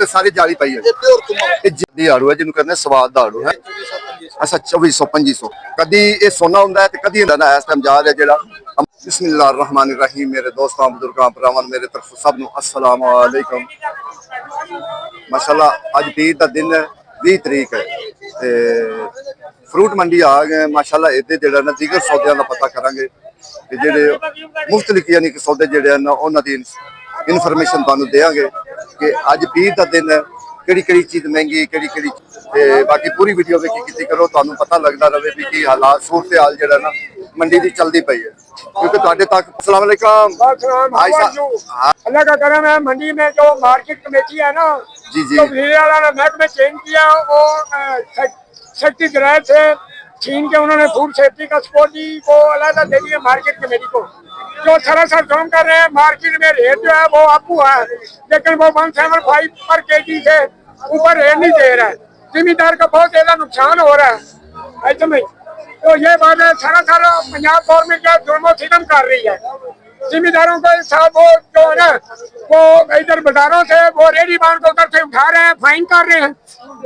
उत्ते सारी जाली पाई है। जिद्दी आड़ू है जिन्होंने कहते स्वाद दा आड़ू है। अच्छा 2400 कदी ये सोना हुंदा है ते कदी हुंदा ना। इस टाइम जा रहा जेड़ा बिस्मिल्लाहिर्रहमानिर्रहीम। मेरे दोस्तों बुजुर्गों भरावां मेरे तरफ सब नूं अस्सलाम वालेकुम। माशाअल्लाह अज पीर दा दिन है 20 तरीक है ते फ्रूट मंडी आ गए माशाअल्लाह। इत्थे जेड़ा ना दीगर सौदियां दा पता करांगे ते जेड़े मुख्तलिफ यानी कि सौदे जेड़े ना उन्हां दी इन्फॉर्मेशन तुहानूं देंगे कि अज पीर दा दिन है किहड़ी चीज़ महंगी किहड़ी ते बाकी पूरी वीडियो वेखी करो तुहानूं पता लगता रहे भी की हालात सूरत हाल जेड़ा ना मंडी दी चलती पई है क्योंकि तुहाडे तक। अस्सलाम वालेकुम। अल्लाह का करम है। मंडी में जो मार्केट कमेटी है ना जी जी तो महकमे चेंज किया वो सेक्रेटरी ग्रह से छीन के उन्होंने फूड सेफ्टी का सिक्योरिटी को अलग दे दिया मार्केट कमेटी को। जो सरासर काम कर रहे हैं मार्केट में रेट जो है वो अप हुआ है लेकिन वो 175 पर केजी से ऊपर रेट नहीं दे रहा है। जिम्मेदार का बहुत ज्यादा नुकसान हो रहा है ऐसे में। तो ये बात है सरासर पंजाब गवर्नमेंट क्या जुर्मो सितम कर रही है जिम्मेदारों को साथ। वो जो है ना वो इधर बाजारों से वो रेडी बांध को उधर से उठा रहे हैं फाइन कर रहे हैं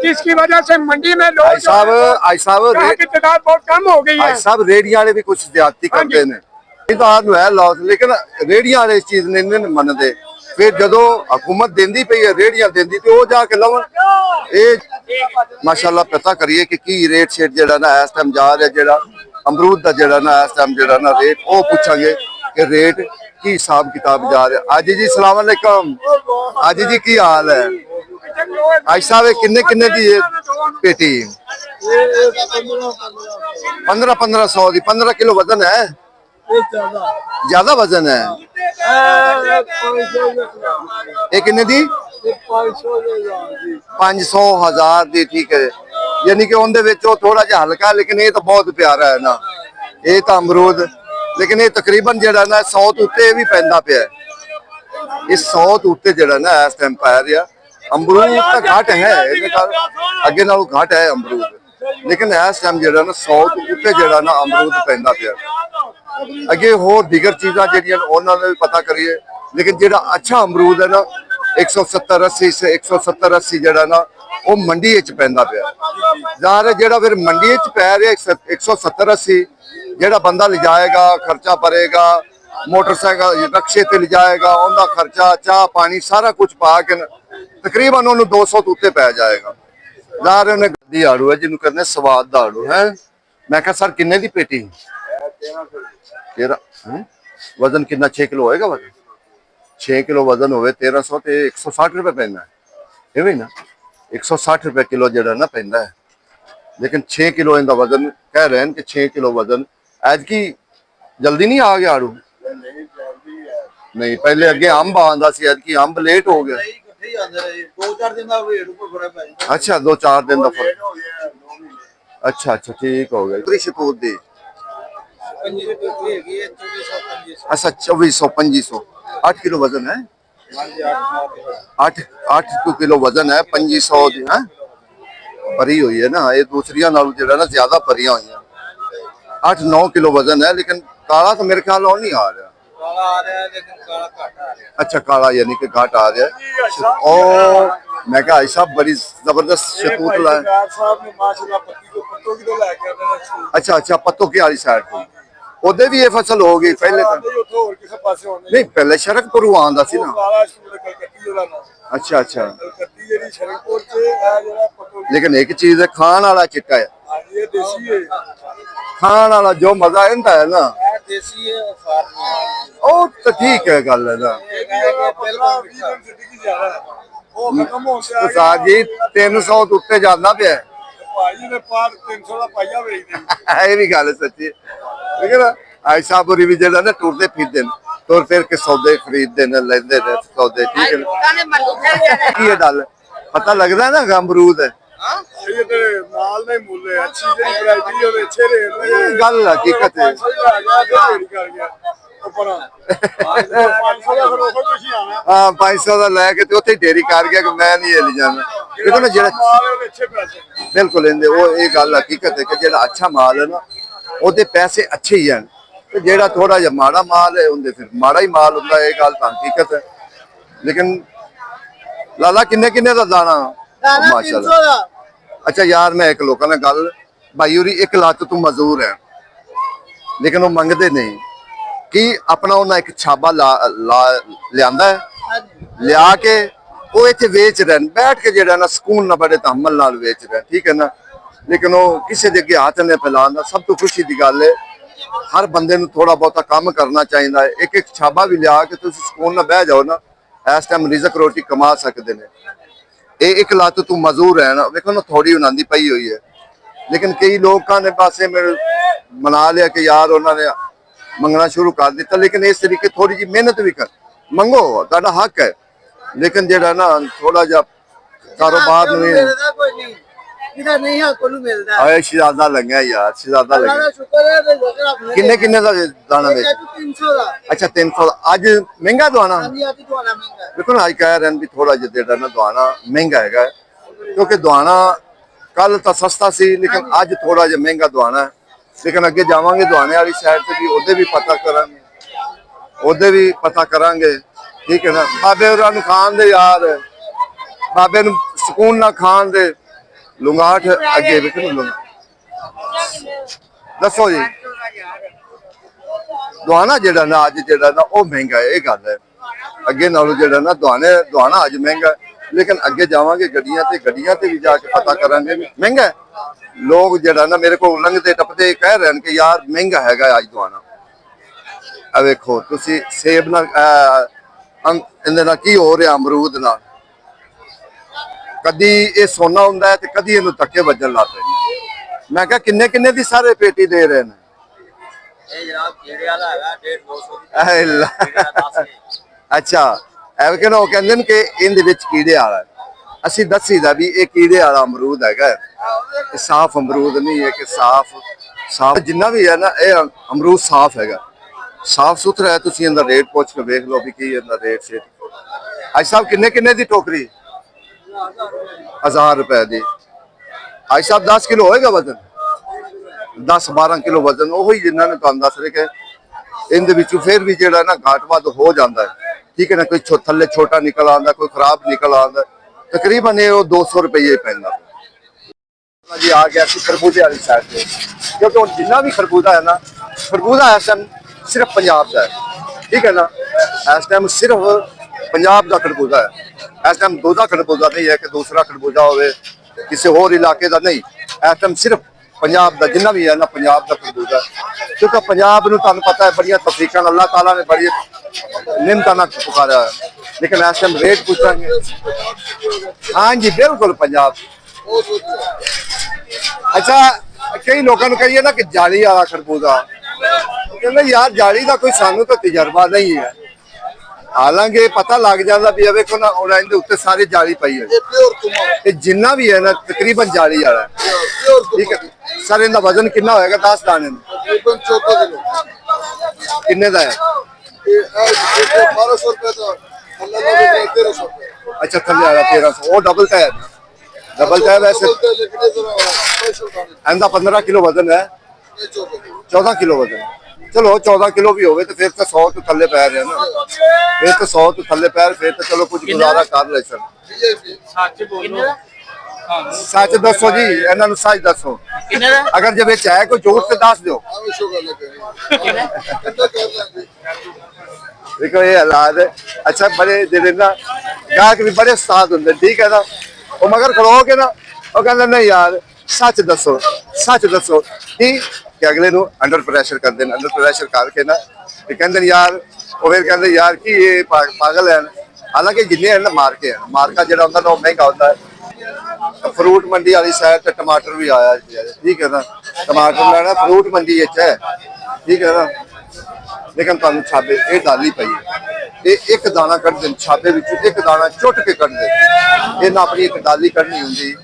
जिसकी वजह से मंडी में लोग की तादाद बहुत कम हो गई है। सब रेडिया वाले भी कुछ ज्यादती करते हैं लॉस लेकिन रेडिया वाले इस चीज नहीं मनते। फिर जो हुकूमत देंदी पई है रेडिया देंदी तो जाके लवन ये माशाल्लाह पता करिए कि रेट शेट जेड़ा ना इस टाइम जा रहा जेड़ा अमरूद का जेड़ा ना इस टाइम जेड़ा ना रेट वो पूछांगे कि रेट की हिसाब किताब जा रहा। आजी जी सलाम अलैकुम। आजी जी की हाल है? आज साहब किन्ने किन्ने दी पेटी? 1500 दी। 15 किलो वजन है? ज्यादा वजन है। ये किन्ने दी? 500,000 दी। ठीक है यानी कि उनदे विच थोड़ा जिहा हल्का लेकिन ये तो बहुत प्यारा है ना। ये तो अमरूद लेकिन ये तकरीबन जेड़ा ना 100 तो उत्ते भी पैंदा पिया है। इस 100 तो उत्ते जेड़ा ना इस टाइम पै रहा। अमरूद तो घट है अगे नालों घट है अमरूद लेकिन इस टाइम जेड़ा ना 100 तो उत्ते जेड़ा ना अमरूद पैंदा पिया। अगे होर दीगर चीज़ां जेहड़ियां उन्हां दा भी पता करिए लेकिन जेड़ा अच्छा अमरूद है ना 170-80 से 170-80 जेड़ा ना वो मंडी विच पैंदा पिया। ज़ाहिर है जेड़ा फिर मंडी विच पै रहा 170-80 जेड़ा बंदा ले जाएगा खर्चा भरेगा मोटरसाइकिल रक्शे ते ले जाएगा उनका खर्चा चाह पानी सारा कुछ पा के तकरीबन उन्होंने 200 तो उत्ते पै जाएगा। ज़ाहिर उन्हें गद्दी आड़ू है जिन्होंने कहते स्वाद दा आड़ू है। मैं कहा सर किन्ने दी पेटी? 13 वजन कितना 6 किलो होएगा वजन? 6 किलो वजन हो 1300 ते 160 रुपए पैंदा है इवें ना 160 रुपए किलो जेड़ा ना पैंदा है लेकिन 6 किलो इनका वजन कह रहे हैं कि 6 किलो वजन आज की जल्दी नहीं आ गया आड़ू? नहीं पहले अगे अंब आंदा सी आज की अंब लेट हो गया। अच्छा 2-4 दिन का फर्क। अच्छा अच्छा ठीक हो गया। शतूत दी अच्छा 2400-2500 8 किलो वजन है। 8 किलो वजन है 2500 है भरी हुई है ना। ये दूसरिया नालों जेड़ा ना ज्यादा भरिया हुई 8-9 किलो वजन है लेकिन काला तो मेरे ख्याल नहीं आ रहा। अच्छा काला यानी कि घाट आ रहा है। और मैं कहा भाई साहब बड़ी जबरदस्त शतूत लाए। अच्छा अच्छा पत्तों की वाली साइड को उधर भी ये फसल हो गई पहले तो नहीं पहले शरकपुर आंदा सी ना। अच्छा अच्छा लेकिन एक चीज है खान वाला चिट्टा है खान वाला जो मजा इनका है ना ओ तो ठीक है गल है ना। जी 300 तो उत्ते जाना पे ये भी गल सच्ची ठीक है ना। आयशा बुरी भी जेड़ा ना टुरते फिरते तुर फिर के सौदे खरीदते ने लेंदे ने सौदे ठीक है की गल पता लगदा ना अमरूद है गल हकीकत है। हाँ 500 का लैके तो उत्थे डेरी कर गया कि मैं नहीं ले जाना देखो ना जेड़ा बिल्कुल लेंदे वो ये गल हकीकत है कि जेड़ा अच्छा माल है ना ओदे पैसे अच्छे ही हैं तो जेड़ा थोड़ा जिहा माड़ा माल है उनके फिर माड़ा ही माल होता है। ये गल तो हकीकत है लेकिन ਲਾਲਾ ਕਿੰਨੇ ਕਿੰਨੇ ਦਾ ਦਾਣਾ? दाना 300 ਦਾ। ਅੱਛਾ ਯਾਰ ਮੈਂ ਇੱਕ ਲੋਕਾਂ ਨਾਲ ਗੱਲ ਭਾਈ ਹੋਰੀ 1 ਲੱਖ ਤੂੰ ਮਜ਼ਦੂਰ ਹੈ ਲੇਕਿਨ ਉਹ ਮੰਗਦੇ ਨਹੀਂ ਕਿ ਆਪਣਾ ਉਹਨਾਂ ਇੱਕ ਛਾਬਾ ਲਿਆਂਦਾ ਹੈ ਹਾਂਜੀ ਲਿਆ ਕੇ ਉਹ ਇੱਥੇ ਵੇਚ ਰਹਿਣ ਬੈਠ ਕੇ ਜਿਹੜਾ ਨਾ ਸਕੂਨ ਨਾਲ ਬੜੇ ਤਹਮਲ ਨਾਲ ਵੇਚ ਰਹੇ ਠੀਕ ਹੈ ਨਾ ਲੇਕਿਨ ਉਹ ਕਿਸੇ ਦੇ ਅੱਗੇ ਹੱਥ ਨੇ ਫੈਲਾਉਣ ਸਭ ਤੋਂ ਖੁਸ਼ੀ ਦੀ ਗੱਲ ਹੈ ਹਰ ਬੰਦੇ ਨੂੰ ਥੋੜਾ ਬਹੁਤਾ ਕੰਮ ਕਰਨਾ ਚਾਹੀਦਾ ਹੈ ਇੱਕ ਇੱਕ ਛਾਬਾ ਵੀ ਲਿਆ ਕੇ ਤੁਸੀਂ ਸਕੂਨ ਨਾਲ ਬਹਿ ਜਾਓ ਨਾ ਇਸ ਟਾਈਮ ਰਿਜ਼ਕ ਰੋਟੀ ਕਮਾ ਸਕਦੇ ਨੇ ਇਹ 1 ਲੱਖ ਤੂੰ ਮਜ਼ਦੂਰ ਹੈ ਨਾ ਵੇਖੋ ਨਾ ਥੋੜੀ ਉਹਨਾਂ ਦੀ ਪਈ ਹੋਈ ਹੈ ਲੇਕਿਨ ਕਈ ਲੋਕਾਂ ਨੇ ਪਾਸੇ ਮਨਾ ਲਿਆ ਕਿ ਯਾਰ ਉਹਨਾਂ ਨੇ ਮੰਗਣਾ ਸ਼ੁਰੂ ਕਰ ਦਿੱਤਾ ਲੇਕਿਨ ਇਸ ਤਰੀਕੇ ਥੋੜੀ ਜਿਹੀ ਮਿਹਨਤ ਵੀ ਕਰ ਮੰਗੋ ਤੁਹਾਡਾ ਹੱਕ ਹੈ ਲੇਕਿਨ ਜਿਹੜਾ ਨਾ ਥੋੜਾ ਜਿਹਾ ਕਾਰੋਬਾਰ ਨੂੰ ਮਿਲਦਾ ਕੋਈ ਨਹੀਂ ਜਿਹਦਾ ਨਹੀਂ ਹੈ ਕੋਨੂੰ ਮਿਲਦਾ। ਆਏ ਸ਼ਹਿਜ਼ਾਦਾ ਲੱਗਿਆ ਯਾਰ ਸ਼ਹਿਜ਼ਾਦਾ ਅੱਲਾ ਦਾ ਲੱਗਿਆ ਸ਼ੁਕਰ ਹੈ ਤੇ ਲੋਕਾਂ ਆਪਣੇ ਕਿੰਨੇ ਕਿੰਨੇ ਦਾ ਦਾਣਾ ਵੇਚ 300 ਦਾ। ਅੱਛਾ 300 ਅੱਜ ਮਹਿੰਗਾ ਦਵਾਣਾ ਹਾਂਜੀ ਅੱਜ ਤੁਹਾਡਾ ਮਹਿੰਗਾ ਦੇਖੋ ਨਾ ਅੱਜ ਕਹਿ ਰਹੇ ਨੇ ਵੀ ਥੋੜਾ ਜਿਹਾ ਜਿਹੜਾ ਨਾ ਦਵਾਣਾ ਮਹਿੰਗਾ ਹੈਗਾ ਹੈ। ਕਿਉਂਕਿ ਦਵਾਣਾ ਕੱਲ ਤਾਂ ਸਸਤਾ ਸੀ ਲੇਕਿਨ ਅੱਜ ਥੋੜਾ ਜਿਹਾ ਮਹਿੰਗਾ ਦਵਾਣਾ ਹੈ ਲੇਕਿਨ ਅੱਗੇ ਜਾਵਾਂਗੇ ਦਵਾਨੇ ਵਾਲੀ ਸਾਈਡ ਤੇ ਵੀ ਉਹਦੇ ਵੀ ਪਤਾ ਕਰਾਂਗੇ ਠੀਕ ਹੈ ਨਾ ਬਾਬੇ ਹੋਰਾਂ ਨੂੰ ਖਾਣ ਦੇ ਯਾਰ ਬਾਬੇ ਨੂੰ ਸਕੂਨ ਨਾਲ ਖਾਣ ਦੇ ਲੁੰਗਾਟ ਅੱਗੇ ਵੇਖ ਲਓ ਦੱਸੋ ਜੀ ਦਵਾਨਾ ਜਿਹੜਾ ਨਾ ਅੱਜ ਜਿਹੜਾ ਨਾ ਉਹ ਮਹਿੰਗਾ ਹੈ ਇਹ ਗੱਲ ਹੈ ਅੱਗੇ ਨਾਲੋਂ ਜਿਹੜਾ ਨਾ ਦਵਾਨਾ ਅੱਜ ਮਹਿੰਗਾ ਲੇਕਿਨ ਅੱਗੇ ਜਾਵਾਂਗੇ ਗੱਡੀਆਂ ਤੇ ਵੀ ਜਾ ਕੇ ਪਤਾ ਕਰਾਂਗੇ ਮਹਿੰਗਾ ਹੈ। ਲੋਕ ਜਿਹੜਾ ਨਾ ਮੇਰੇ ਕੋਲ ਲੰਘਦੇ ਟੱਪਦੇ ਕਹਿ ਰਹੇ ਨੇ ਕਿ ਯਾਰ ਮਹਿੰਗਾ ਹੈਗਾ ਅੱਜ ਦਵਾਨਾ ਆ ਵੇਖੋ ਤੁਸੀਂ ਸੇਬ ਨਾਲ ਇਹਦੇ ਨਾਲ ਕੀ ਹੋ ਰਿਹਾ ਅਮਰੂਦ ਨਾਲ ਕਦੀ ਇਹ ਸੋਨਾ ਹੁੰਦਾ ਹੈ ਤੇ ਕਦੀ ਇਹਨੂੰ ਧੱਕੇ ਵੱਜਣ ਲੱਗ ਪੈਂਦੇ ਮੈਂ ਕਿਹਾ ਕਿੰਨੇ ਕਿੰਨੇ ਦੀ ਸਾਰੇ ਪੇਟੀ ਦੇ ਰਹੇ ਨੇ ਇਹ ਜਨਾਬ ਕੀੜੇ ਵਾਲਾ ਹੈਗਾ 150 ਦੀ ਅੱਛਾ ਐਵੇਂ ਕਿ ਉਹ ਕਹਿੰਦੇ ਨੇ ਕਿ ਇਹਦੇ ਵਿੱਚ ਕੀੜੇ ਵਾਲਾ ਅਸੀਂ ਦੱਸੀਦਾ ਵੀ ਇਹ ਕੀੜੇ ਵਾਲਾ ਅਮਰੂਦ ਹੈਗਾ ਇਹ ਸਾਫ਼ ਅਮਰੂਦ ਨਹੀਂ ਹੈ ਕਿ ਸਾਫ਼ ਜਿੰਨਾ ਵੀ ਹੈ ਨਾ ਇਹ ਅਮਰੂਦ ਸਾਫ਼ ਹੈਗਾ ਸਾਫ਼ ਸੁਥਰਾ ਹੈ ਤੁਸੀਂ ਇਹਦਾ ਰੇਟ ਪੁੱਛ ਕੇ ਵੇਖ ਲਓ ਵੀ ਕੀ ਇਹਦਾ ਰੇਟ ਸੀ ਅੱਜ ਸਾਹਿਬ ਕਿੰਨੇ ਦੀ ਟੋਕਰੀ 1000 रुपए ਦੀ ਅੱਜ ਸਾਹਿਬ 10 ਕਿਲੋ ਹੋਏਗਾ ਵਜ਼ਨ 10-12 ਕਿਲੋ ਵਜ਼ਨ ਉਹੀ ਜਿੰਨਾ ਨੇ ਤੁਹਾਨੂੰ ਦੱਸ ਰਹੇ ਕਿ ਇਹਦੇ ਵਿੱਚੋਂ ਫਿਰ ਵੀ ਜਿਹੜਾ ਨਾ ਘਾਟ ਵੱਧ ਹੋ ਜਾਂਦਾ ਹੈ ਠੀਕ ਹੈ ਨਾ ਕੋਈ ਥੱਲੇ ਛੋਟਾ ਨਿਕਲ ਆਉਂਦਾ ਕੋਈ ਖਰਾਬ ਨਿਕਲ ਆਉਂਦਾ ਤਕਰੀਬਨ ਇਹ 200 ਰੁਪਏ ਪੈਂਦਾ ਜੀ ਆ ਗਿਆ ਸੀ ਖਰਬੂਜੇ ਵਾਲੀ ਸਾਈਡ ਤੇ ਕਿਉਂਕਿ ਹੁਣ ਜਿੰਨਾ ਵੀ ਖਰਬੂਜਾ ਹੈ ਨਾ ਖਰਬੂਜਾ ਇਸ ਟਾਈਮ ਸਿਰਫ ਪੰਜਾਬ ਦਾ ਹੈ ਠੀਕ ਹੈ ਨਾ ਇਸ ਟਾਈਮ ਸਿਰਫ ਪੰਜਾਬ ਦਾ ਖਰਬੂਜਾ ਹੈ ਇਸ ਟਾਈਮ ਦੂਜਾ ਖਰਬੂਜਾ ਨਹੀਂ ਹੈ ਕਿ ਦੂਸਰਾ ਖਰਬੂਜਾ ਹੋਵੇ ਕਿਸੇ ਹੋਰ ਇਲਾਕੇ ਦਾ ਨਹੀਂ ਇਸ ਟਾਈਮ ਸਿਰਫ ਪੰਜਾਬ ਦਾ ਜਿੰਨਾ ਵੀ ਹੈ ਨਾ ਪੰਜਾਬ ਦਾ ਖਰਬੂਜਾ ਕਿਉਂਕਿ ਪੰਜਾਬ ਨੂੰ ਤੁਹਾਨੂੰ ਪਤਾ ਹੈ ਬੜੀਆਂ ਤੌਫੀਕਾਂ ਨਾਲ ਅੱਲਾਹ ਤਾਲਾ ਨੇ ਬੜੀ ਨਿਮਤਾਂ ਨਾਲ ਪੁਕਾਰਿਆ ਹੈ ਲੇਕਿਨ ਇਸ ਟਾਈਮ ਰੇਟ ਪੁੱਛਾਂਗੇ ਹਾਂਜੀ ਬਿਲਕੁਲ ਪੰਜਾਬ ਅੱਛਾ ਕਈ ਲੋਕਾਂ ਨੂੰ ਕਹੀਏ ਨਾ ਕਿ ਜਾਲੀ ਵਾਲਾ ਖਰਬੂਜਾ ਕਹਿੰਦੇ ਯਾਰ ਜਾਲੀ ਦਾ ਕੋਈ ਸਾਨੂੰ ਤਾਂ ਤਜਰਬਾ ਨਹੀਂ ਹੈ ਹਾਲਾਂਕਿ ਪਤਾ ਲੱਗ ਜਾਂਦਾ ਵੀ ਵੇਖੋ ਨਾ ਉਹਨਾਂ ਦੇ ਉੱਤੇ ਸਾਰੇ ਜਾਲੀ ਪਈ ਹੋਈ ਤੇ ਜਿੰਨਾ ਵੀ ਹੈ ਨਾ ਤਕਰੀਬਨ ਜਾਲੀ ਵਾਲਾ ਠੀਕ ਹੈ ਸਰ ਇਹਦਾ ਵਜ਼ਨ ਕਿੰਨਾ ਹੋਏਗਾ 10 ਦਾਣੇ ਤਕਰੀਬਨ 14 ਕਿਲੋ ਕਿੰਨੇ ਦਾ ਹੈ ਇਹ 1200 ਰੁਪਏ ਦਾ ਅੱਲਾ ਦਾ 1300 ਰੁਪਏ ਅੱਛਾ ਥੱਲੇ ਵਾਲਾ 1300 ਉਹ ਡਬਲ ਟਾਇਰ ਵੈਸੇ ਇਹਦਾ 15 ਕਿਲੋ ਵਜ਼ਨ ਹੈ 14 ਕਿਲੋ ਵਜ਼ਨ ਚਲੋ 14 ਕਿਲੋ ਵੀ ਹੋਵੇ ਤੇ ਫਿਰ ਤਾਂ 100 ਤੋਂ ਥੱਲੇ ਪੈ ਰਿਹਾ ਨਾ ਫਿਰ ਤਾਂ 100 ਤੋਂ ਥੱਲੇ ਪੈ ਫਿਰ ਤਾਂ ਚਲੋ ਕੁਝ ਗੁਜ਼ਾਰਾ ਕਰ ਲੈ ਸਰ ਸੱਚ ਦੱਸੋ ਜੀ ਇਹਨਾਂ ਨੂੰ ਸੱਚ ਦੱਸੋ ਅਗਰ ਜੇ ਵਿੱਚ ਹੈ ਕੋਈ ਝੂਠ ਤੇ ਦੱਸ ਦਿਓ ਦੇਖੋ ਇਹ ਹਾਲਾਤ ਅੱਛਾ ਬੜੇ ਜਿਹੜੇ ਨਾ ਗਾਹਕ ਵੀ ਬੜੇ ਉਸਤਾਦ ਹੁੰਦੇ ਠੀਕ ਹੈ ਨਾ ਉਹ ਮਗਰ ਖੜੋਗੇ ਨਾ ਉਹ ਕਹਿੰਦੇ ਨਹੀਂ ਯਾਰ ਸੱਚ ਦੱਸੋ ਠੀਕ ਕਿ ਅਗਲੇ ਨੂੰ ਅੰਡਰ ਪ੍ਰੈਸ਼ਰ ਕਰਦੇ ਨੇ ਅੰਡਰ ਪ੍ਰੈਸ਼ਰ ਕਰਕੇ ਨਾ ਤੇ ਕਹਿੰਦੇ ਨੇ ਯਾਰ ਉਹ ਫਿਰ ਕਹਿੰਦੇ ਯਾਰ ਕੀ ਇਹ ਪਾਗਲ ਹੈ ਹਾਲਾਂਕਿ ਜਿੰਨੇ ਹਨ ਮਾਰਕਾ ਜਿਹੜਾ ਹੁੰਦਾ ਨਾ ਉਹ ਮਹਿੰਗਾ ਹੁੰਦਾ ਹੈ ਫਰੂਟ ਮੰਡੀ ਵਾਲੀ ਸਾਈਡ ਤੇ ਟਮਾਟਰ ਵੀ ਆਇਆ ਠੀਕ ਹੈ ਨਾ ਟਮਾਟਰ ਲੈਣਾ ਫਰੂਟ ਮੰਡੀ ਵਿੱਚ ਹੈ ਠੀਕ ਹੈ ਨਾ ਲੇਕਿਨ ਤੁਹਾਨੂੰ ਛਾਬੇ ਇਹ ਡਾਲੀ ਪਈ ਇਹ ਇੱਕ ਦਾਣਾ ਕੱਢਦੇ ਛਾਬੇ ਵਿੱਚੋਂ ਇੱਕ ਦਾਣਾ ਚੁੱਟ ਕੇ ਕੱਢਦੇ ਇਹਨਾਂ ਆਪਣੀ ਇੱਕ ਡਾਲੀ ਕੱਢਣੀ ਹੁੰਦੀ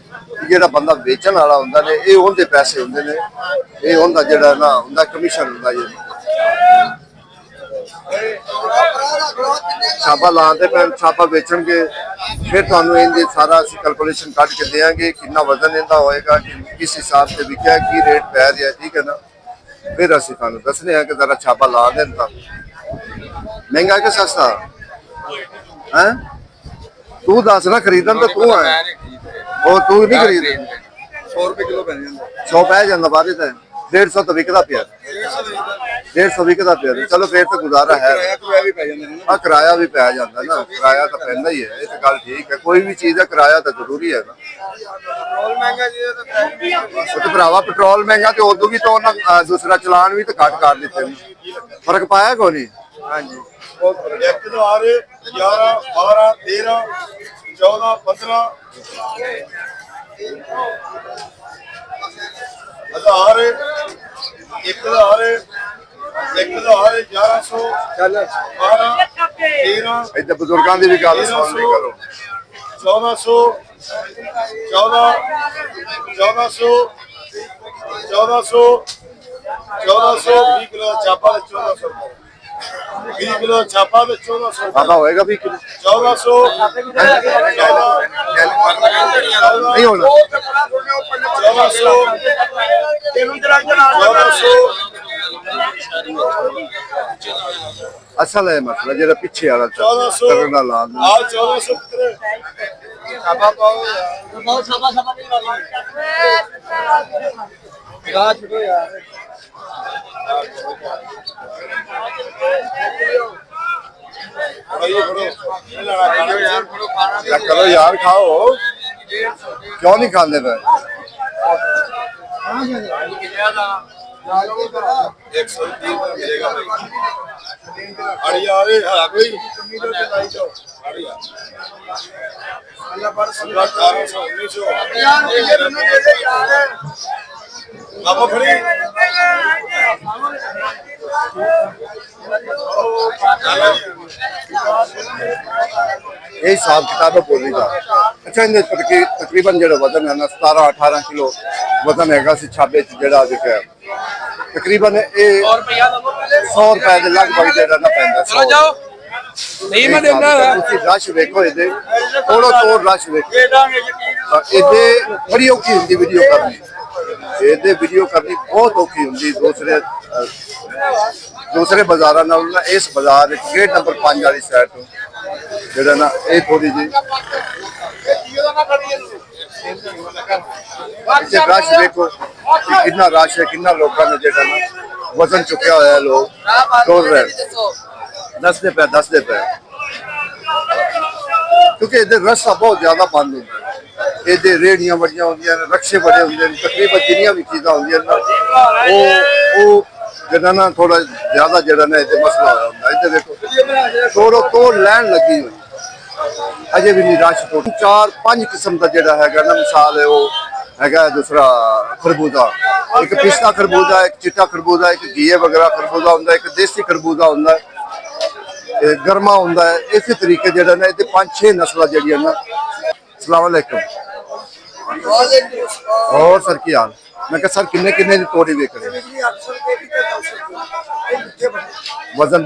ਜਿਹੜਾ ਬੰਦਾ ਵੇਚਣ ਵਾਲਾ ਹੁੰਦਾ ਨੇ ਇਹ ਉਹਦੇ ਪੈਸੇ ਹੁੰਦੇ ਨੇ ਇਹ ਹੁੰਦਾ ਜਿਹੜਾ ਨਾ ਹੁੰਦਾ ਕਮਿਸ਼ਨ ਹੁੰਦਾ ਜੀ ਛਾਪਾ ਲਾਉਂਦੇ ਪੈਣ ਛਾਪਾ ਵੇਚਣਗੇ ਫਿਰ ਤੁਹਾਨੂੰ ਇਹਦੇ ਸਾਰਾ ਅਸੀਂ ਕੈਲਕੂਲੇਸ਼ਨ ਕੱਢ ਕੇ ਦੇਵਾਂਗੇ ਕਿੰਨਾ ਵਜ਼ਨ ਇਹਦਾ ਹੋਏਗਾ ਕਿਸ ਹਿਸਾਬ ਤੇ ਵਿਕਿਆ ਕੀ ਰੇਟ ਪੈ ਰਿਹਾ ਠੀਕ ਹੈ ਨਾ ਫਿਰ ਅਸੀਂ ਤੁਹਾਨੂੰ ਦੱਸਨੇ ਆ ਕਿ ਜ਼ਰਾ ਛਾਪਾ ਲਾ ਦੇਣ ਤਾਂ ਮਹਿੰਗਾ ਕਿ ਸਸਤਾ ਹੈ ਤੂੰ ਦੱਸ ਨਾ ਖਰੀਦਣ ਤਾਂ ਤੂੰ ਹੈ ਉਹ ਤੂੰ ਨਹੀਂ ਖਰੀਦ 100 रुपए किलो पै जांदा 100 ਪੈ ਜਾਂਦਾ ਬਾਰੇ ਤਾਂ 150 ਤਾਂ ਵਿਕਦਾ ਪਿਆ 150 ਵਿਕਦਾ ਪਿਆ ਚਲੋ ਫੇਰ ਤਾਂ ਗੁਜ਼ਾਰਾ ਹੈ किराया भी पै जांदा ने ਆ ਕਿਰਾਇਆ ਵੀ ਪੈ ਜਾਂਦਾ ਨਾ ਕਿਰਾਇਆ ਤਾਂ ਪੈਂਦਾ ਹੀ ਹੈ ਇਹ ਤਾਂ ਗੱਲ ਠੀਕ ਹੈ ਕੋਈ ਵੀ ਚੀਜ਼ ਦਾ ਕਿਰਾਇਆ ਤਾਂ ਜ਼ਰੂਰੀ ਹੈ ਨਾ पेट्रोल महंगा जी तो ਉਹ ਤੇ ਭਰਾਵਾ ਪੈਟਰੋਲ ਮਹਿੰਗਾ ਤੇ ਉਦੋਂ ਵੀ ਤਾਂ ਉਹਨਾਂ ਦੂਸਰਾ ਚਲਾਨ ਵੀ ਤਾਂ ਘੱਟ ਕਰ ਦਿੱਤੇ ਨੇ ਫਰਕ ਪਾਇਆ ਕੋਈ ਨਹੀਂ ਹਾਂਜੀ ਇੱਕ ਤੋਂ ਆ ਰਹੇ 11 12 13 14 15 ਹਜ਼ਾਰ ਇੱਕ ਦਾ ਆ ਰਹੇ 1100 ਚੱਲ 12 13 ਇੱਥੇ ਬਜ਼ੁਰਗਾਂ ਦੀ ਵੀ ਗੱਲ ਸੁਣ ਲਈ ਕਰੋ 1400 14 1400 1400 20 ਕਿਲੋ ਚਾਪਾ ਦੇ 1400 20 ਕਿਲੋ ਚਾਪਾ ਦੇ 1400 ਬਾਬਾ ਹੋਏਗਾ ਵੀ ਕਿਲੋ 1400 ਨਹੀਂ ਹੋਣਾ 1400 ਅਸਲ ਹੈ ਮਸਲਾ ਜਿਹੜਾ ਪਿੱਛੇ ਵਾਲਾ 1400 ਕਰਨ ਦਾ ਲਾਲ ਆ 1400 ਪੁੱਤਰ ਚਾਪਾ ਪਾਓ या करो यार खाओ क्यों नहीं खाते पे 130 मिलेगा अड़ी आ रहे है कोई अल्लाह पर 1800 1900 बाबा खड़ी ये हिसाब किताब है बोली का अच्छा इन्हें तकरीबन जो वजन है ना 17-18 किलो वजन है छाबे जरा दिखा तकरीबन ये 100 रुपए के लगभग जरा ना पैंदा नहीं मैं देना रश वेखो ये थोड़ा तो रश वेखो ये बड़ी औखी होंगी वीडियो करनी ये वीडियो करनी बहुत औखी होंगी दूसरे बाजारों नाल ना इस बाजार गेट नंबर 5 वाली साइड तो जेड़ा ना ये थोड़ी जी रश देखो कितना रश है कितना लोगों ने जेड़ा ना वजन चुकया होया लोग तोड़ रहे दसदे पे क्योंकि इधर रस्ता बहुत ज्यादा बंद होता है इधर रेहड़ियां बड़ियां होंदियां ने रक्शे बड़े होंदे ने तकरीबन जिन्नियां भी चीज़ां होंदियां ना वो जेड़ा ना थोड़ा ज्यादा जेड़ा ना इधर मसला होता है इधर देखो थोड़ा तोड़ लैन लगी हुई अजे भी नहीं रश तो 4-5 किस्म का जेड़ा हैगा ना मिसाल है वो हैगा दूसरा खरबूजा एक पिस्ता खरबूजा एक चिट्टा खरबूजा एक घीए वगैरह खरबूजा होंदा एक देसी खरबूजा होंदा गर्मा होंदा है इसी तरीके जेड़ा ना इधर 5-6 नस्ल जेड़ियां ना अस्सलाम वालेकुम और सर की हाल मैं कहा सर किन्ने किन्ने दी तोड़ी वेच रहे वजन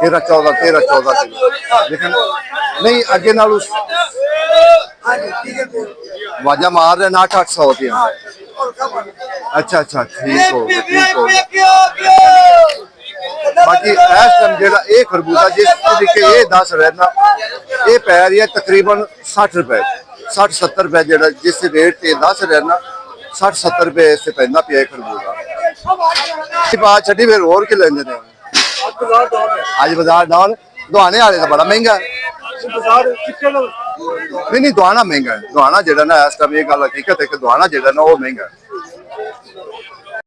13-14 किलो लेकिन नहीं अगे नाल उस वाजा मार रहे 800 होती है अच्छा ठीक हो बाकी इस टाइम जेड़ा ये खरबूजा जिस तरीके ये दस रहे ना ये पै रही है तकरीबन 60 रुपए 60-70 रुपए जेड़ा जिस रेट से दस रहे ना 60-70 रुपए इससे पैदा पिया खरबूजा बात छड़ी फिर और के लेंदे ने आज बाजार डाउन दुआने वाले तो बड़ा महंगा है नहीं दुआना महंगा है दुआना जेड़ा ना इस टाइम ये गल हकीकत है कि दुआना जेड़ा ना वो महंगा है